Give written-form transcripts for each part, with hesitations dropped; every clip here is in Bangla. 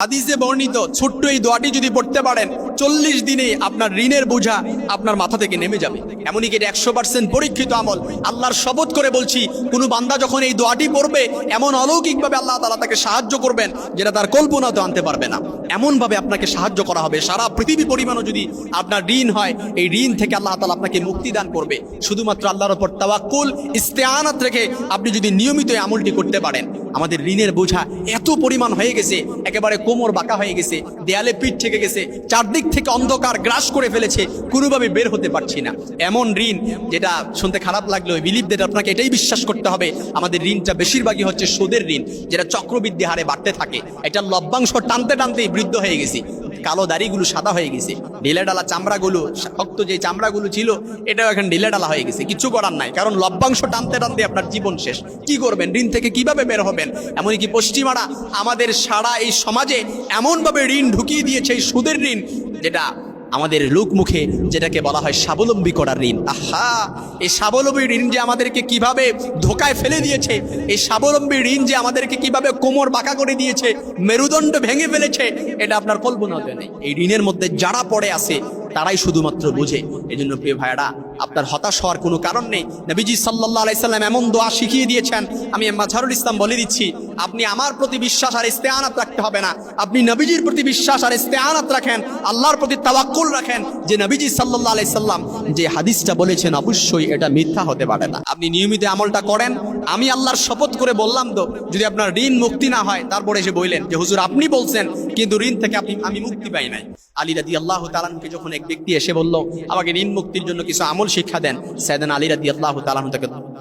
হাদিসে বর্ণিত ছোট্ট এই দোয়াটি যদি পড়তে পারেন 40 দিনে আপনার ঋণের বোঝা আপনার মাথা থেকে নেমে যাবে। এমনই কি 100% পরীক্ষিত আমল। আল্লাহর শপথ করে বলছি, কোনো বান্দা যখন এই দোয়াটি পড়বে এমন অলৌকিকভাবে আল্লাহ তাআলা তাকে সাহায্য করবেন যেটা তার কল্পনাতেও আনতে পারবে না। এমনভাবে আপনাকে সাহায্য করা হবে, সারা পৃথিবী পরিমাণও যদি আপনার ঋণ হয় এই ঋণ থেকে আল্লাহ তাআলা আপনাকে মুক্তি দান করবে। শুধুমাত্র আল্লাহর উপর তাওয়াক্কুল ইস্তেআনাত রেখে আপনি যদি নিয়মিত এই আমলটি করতে পারেন। আমাদের ঋণের বোঝা এত পরিমাণ হয়ে গেছে, একেবারে কোমর বাঁকা হয়ে গেছে, দেয়ালে পিঠ থেকে গেছে, চারদিক থেকে অন্ধকার গ্রাস করে ফেলেছে, কোনোভাবে বের হতে পারছি না। এমন ঋণ যেটা শুনতে খারাপ লাগলো, বিলিভ দ্যাট আপনাকে এটাই বিশ্বাস করতে হবে, আমাদের ঋণটা বেশিরভাগই হচ্ছে সুদের ঋণ, যেটা চক্রবৃদ্ধি হারে বাড়তে থাকে। এটা লভ্যাংশ টানতে টানতেই বৃদ্ধ হয়ে গেছে, কালো দাড়িগুলো সাদা হয়ে গেছে, ঢিলেঢালা চামড়াগুলো, শক্ত যে চামড়াগুলো ছিল এটাও এখন ঢিলেঢালা হয়ে গেছে। কিছু করার নাই, কারণ লভ্যাংশ টানতে টানতে আপনার জীবন শেষ। কি করবেন? ঋণ থেকে কিভাবে বের হবেন? এমনকি পশ্চিমারা আমাদের সারা এই সমাজে এমনভাবে ঋণ ঢুকিয়ে দিয়েছে, এই সুদের ঋণ, যেটা আমাদের লোকমুখে যেটাকে বলা হয় স্বাবলম্বী করার ঋণ। আহা, এই স্বাবলম্বী ঋণ যে আমাদেরকে কিভাবে ধোকায় ফেলে দিয়েছে, এই স্বাবলম্বী ঋণ যে আমাদেরকে কিভাবে কোমর বাঁকা করে দিয়েছে, মেরুদণ্ড ভেঙে ফেলেছে, এটা আপনার কল্পনাতে নেই। এই ঋণের মধ্যে যারা পড়ে আছে তারাই শুধুমাত্র বুঝে। এই জন্য প্রিয় ভাইরা, আপনার হতাশ হওয়ার কোনো কারণ নেই। নবীজি সাল্লাল্লাহু আলাইহি সাল্লাম এমন দোয়া শিখিয়ে দিয়েছেন, আমি মাঝহারুল ইসলাম বলে দিচ্ছি, আপনি আমার প্রতি বিশ্বাস আর ইস্তেআনাত রাখতে হবে না, আপনি নবীজির প্রতি বিশ্বাস আর ইস্তেআনাত রাখেন, আল্লাহর প্রতি তাওয়াক্কুল রাখেন, যে নবীজি সাল্লাল্লাহু আলাইহি সাল্লাম যে হাদিসটা বলেছেন অবশ্যই এটা মিথ্যা হতে পারে না। আপনি নিয়মিত আমলটা করেন। আমি আল্লাহর শপথ করে বললাম তো, যদি আপনার ঋণ মুক্তি না হয়, তারপরে এসে বললেন যে হুজুর আপনি বলছেন কিন্তু ঋণ থেকে আমি মুক্তি পাই নাই। আলী রাদিয়াল্লাহু তাআলা আনহুকে যখন এক ব্যক্তি এসে বলল আমাকে ঋণ মুক্তির জন্য কিছু আমল শিক্ষা দেন, সাইয়েদনা আলী রাদিয়াল্লাহু তাআলা আনহু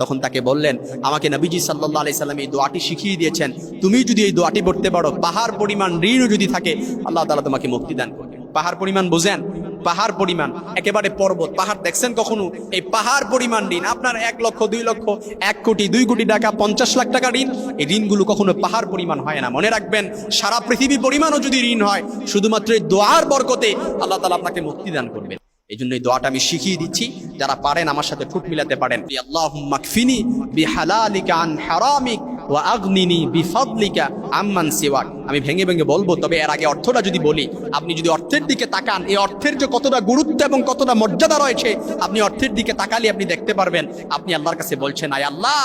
তখন তাকে বললেন, আমাকে নবীজি সাল্লাল্লাহু আলাইহি সাল্লাম এই দোয়াটি শিখিয়ে দিয়েছেন, তুমি যদি এই দোয়াটি পড়তে পারো, পাহাড় পরিমাণ ঋণও যদি থাকে আল্লাহ তাআলা তোমাকে মুক্তি দান করবেন। পাহাড় পরিমাণ বোঝেন? পাহাড় পরিমাণ, একেবারে পর্বত। পাহাড় দেখছেন কখনো? এই পাহাড় পরিমাণ ঋণ, আপনার 1 লক্ষ 2 লক্ষ 1 কোটি 2 কোটি টাকা 50 লাখ টাকা ঋণ, এই ঋণগুলো কখনো পাহাড় পরিমাণ হয় না। মনে রাখবেন, সারা পৃথিবী পরিমাণও যদি ঋণ হয়, শুধুমাত্র এই দোয়ার বরকতে আল্লাহ তাআলা আপনাকে মুক্তি দান করবেন। এই জন্য এই দোয়াটা আমি শিখিয়ে দিচ্ছি, যারা পারেন আমার সাথে ঠোঁট মিলাতে পারেন। আল্লাহুম্মা কফিনি বিহালালিকা আন হারামিক ওয়া আগনিনি বিফাদলিকা আম্মান সিওয়াক। আমি ভেঙে ভেঙে বলবো, তবে এর আগে অর্থটা যদি বলি, আপনি যদি অর্থের দিকে তাকান, এই অর্থের যে কতটা গুরুত্ব এবং কতটা মর্যাদা রয়েছে, আপনি অর্থের দিকে তাকালে আপনি দেখতে পারবেন আপনি আল্লাহর কাছে বলছেন, আয় আল্লাহ,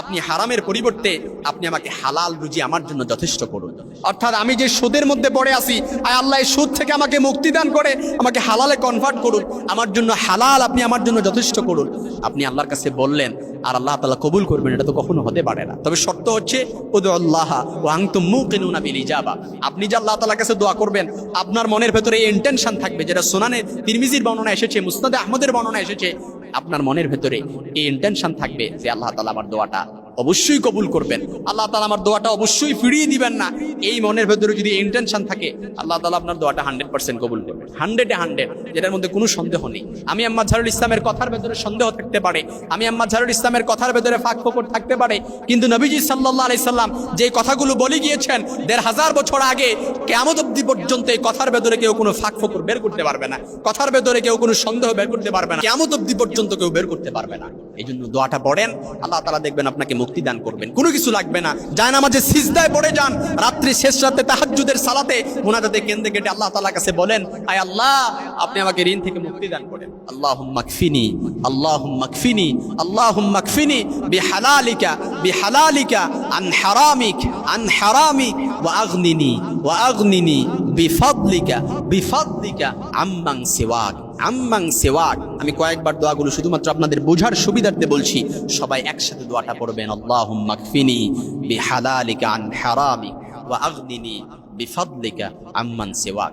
আপনি হারামের পরিবর্তে আপনি আমাকে হালাল রুজি আমার জন্য যথেষ্ট করুন। অর্থাৎ আমি যে সুদের মধ্যে পড়ে আছি, আয় আল্লাহ এই সুদ থেকে আমাকে মুক্তি দান করে আমাকে হালালে কনভার্ট করুন, আমার জন্য হালাল আপনি আমার জন্য যথেষ্ট করুন। আপনি আল্লাহর কাছে বললেন, আর আল্লাহ তাআলা কবুল করবেন, এটা তো কখনো হতে পারে না। তবে শর্ত হচ্ছে উদুল্লাহ ওয়া আনতুম মুকিনুনা বিল ইজাবা। আপনি যে আল্লাহ তাআলার কাছে দোয়া করবেন, আপনার মনের ভেতরে এই ইন্টেনশন থাকবে, যেটা সুনানে তিরমিজির বর্ণনা এসেছে, মুসনাদে আহমদের বর্ণনা এসেছে, আপনার মনের ভেতরে এই ইন্টেনশন থাকবে যে আল্লাহ তাআলা আমার দোয়াটা অবশ্যই কবুল করবেন, আল্লাহ তাআলা আমার দোয়াটা অবশ্যই ফিরিয়ে দিবেন না। এই মনের ভেতরে যদি ইন্টেনশন থাকে, আল্লাহ তাআলা আপনার দোয়াটা 100% কবুল করবেন, 100-100, যেটার মধ্যে কোনো সন্দেহ নেই। আমি মাঝহারুল ইসলামের কথার ভেতরে সন্দেহ থাকতে পারে, আমি মাঝহারুল ইসলামের কথার ভেতরে ফাঁক ফোকর থাকতে পারে, কিন্তু নবীজি সাল্লাল্লাহু আলাইহি সাল্লাম যে কথাগুলো বলে গিয়েছেন 1500 বছর আগে, কিয়ামত অবধি পর্যন্ত এই কথার ভেতরে কেউ কোনো ফাঁক ফোকর বের করতে পারবে না, কথার ভেতরে কেউ কোনো সন্দেহ বের করতে পারবে না, কিয়ামত অবধি পর্যন্ত কেউ বের করতে পারবে না। এই জন্য দোয়াটা পড়েন, আল্লাহ তাআলা দেখবেন আপনাকে মুক্তি দান করবেন। কোনো কিছু লাগবে না, জায়নামাজে সিজদায় পড়ে যান, রাত্রি শেষ রাতে তাহাজ্জুদের সালাতে মুনাজাতে কেঁদে কেটে আল্লাহ তাআলার কাছে বলেন, আয় আল্লাহ, আপনি আমাকে ঋণ থেকে মুক্তি দান করেন। আল্লাহুম্মা কফিনি, আল্লাহুম্মা কফিনি, আল্লাহুম্মা কফিনি বিহালালিকা আন হারামিক ওয়া আগনিনি বিফাদলিকা আম্মান সিওয়াক। আমি কয়েকবার দোয়াগুলো শুধুমাত্র আপনাদের বোঝার সুবিধার্থে বলছি, সবাই একসাথে দোয়াটা পড়বেন। আল্লাহুম্মা কফিনি বিহালালিকা আন হারামিক ওয়া আগনিনি বিফাদলিকা আম্মান সিওয়াক।